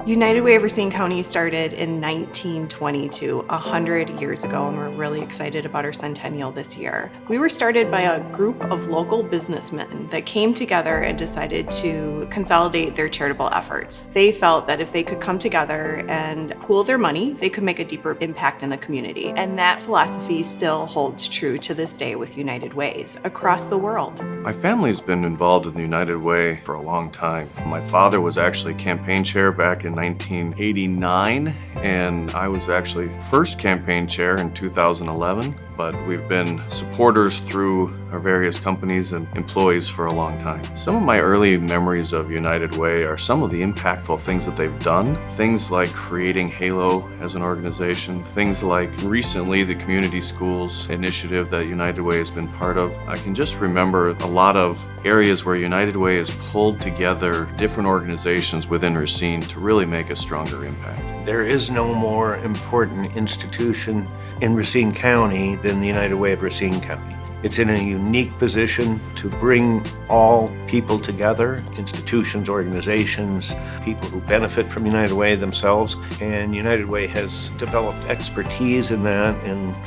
United Way of Racine County started in 1922, 100 years ago, and we're really excited about our Centennial this year. We were started by a group of local businessmen that came together and decided to consolidate their charitable efforts. They felt that if they could come together and pool their money, they could make a deeper impact in the community. And that philosophy still holds true to this day with United Ways across the world. My family's been involved in the United Way for a long time. My father was actually campaign chair back in 1989, and I was actually first campaign chair in 2011, but we've been supporters through our various companies and employees for a long time. Some of my early memories of United Way are some of the impactful things that they've done. Things like creating Halo as an organization, things like recently the community schools initiative that United Way has been part of. I can just remember a lot of areas where United Way has pulled together different organizations within Racine to really make a stronger impact. There is no more important institution in Racine County than the United Way of Racine County. It's in a unique position to bring all people together, institutions, organizations, people who benefit from United Way themselves. And United Way has developed expertise in that in the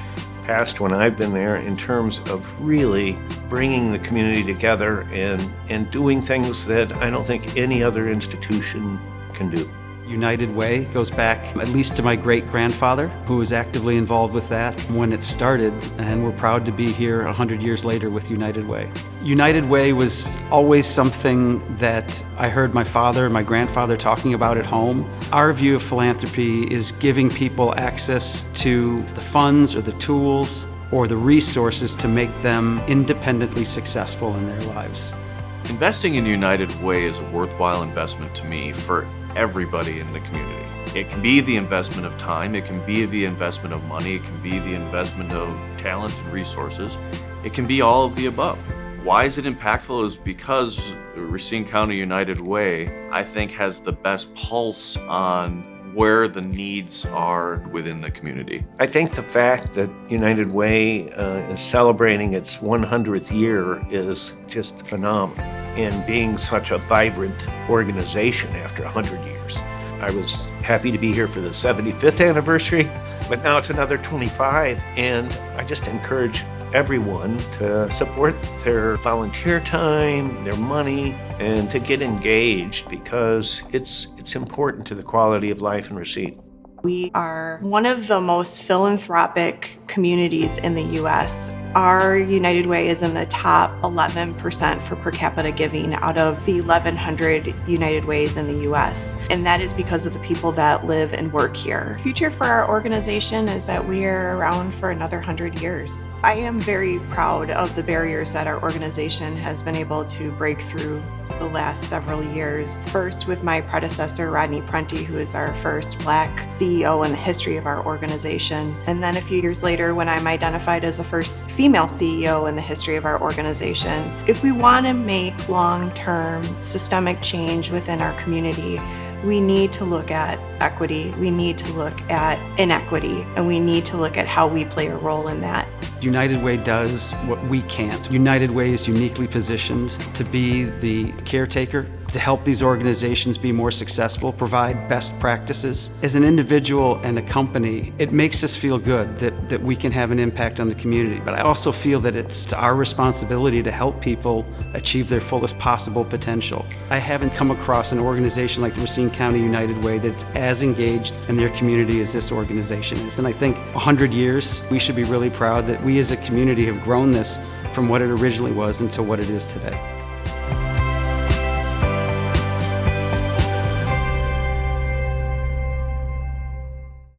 past when I've been there in terms of really bringing the community together and doing things that I don't think any other institution can do. United Way goes back at least to my great-grandfather, who was actively involved with that when it started, and we're proud to be here 100 years later with United Way. United Way was always something that I heard my father and my grandfather talking about at home. Our view of philanthropy is giving people access to the funds or the tools or the resources to make them independently successful in their lives. Investing in United Way is a worthwhile investment to me for everybody in the community. It can be the investment of time, it can be the investment of money, it can be the investment of talent and resources. It can be all of the above. Why is it impactful is because Racine County United Way, I think, has the best pulse on where the needs are within the community. I think the fact that United Way is celebrating its 100th year is just phenomenal. And being such a vibrant organization after 100 years. I was happy to be here for the 75th anniversary, but now it's another 25, and I just encourage everyone to support their volunteer time, their money, and to get engaged because it's important to the quality of life in Racine. We are one of the most philanthropic communities in the U.S. Our United Way is in the top 11% for per capita giving out of the 1,100 United Ways in the U.S. And that is because of the people that live and work here. The future for our organization is that we are around for another 100 years. I am very proud of the barriers that our organization has been able to break through the last several years. First with my predecessor, Rodney Prunty, who is our first Black CEO in the history of our organization. And then a few years later, when I'm identified as the first female CEO in the history of our organization. If we want to make long-term systemic change within our community, we need to look at equity, we need to look at inequity, and we need to look at how we play a role in that. United Way does what we can't. United Way is uniquely positioned to be the caretaker, to help these organizations be more successful, provide best practices. As an individual and a company, it makes us feel good that we can have an impact on the community. But I also feel that it's our responsibility to help people achieve their fullest possible potential. I haven't come across an organization like the Racine County United Way that's as engaged in their community as this organization is. And I think 100 years, we should be really proud that we as a community have grown this from what it originally was into what it is today.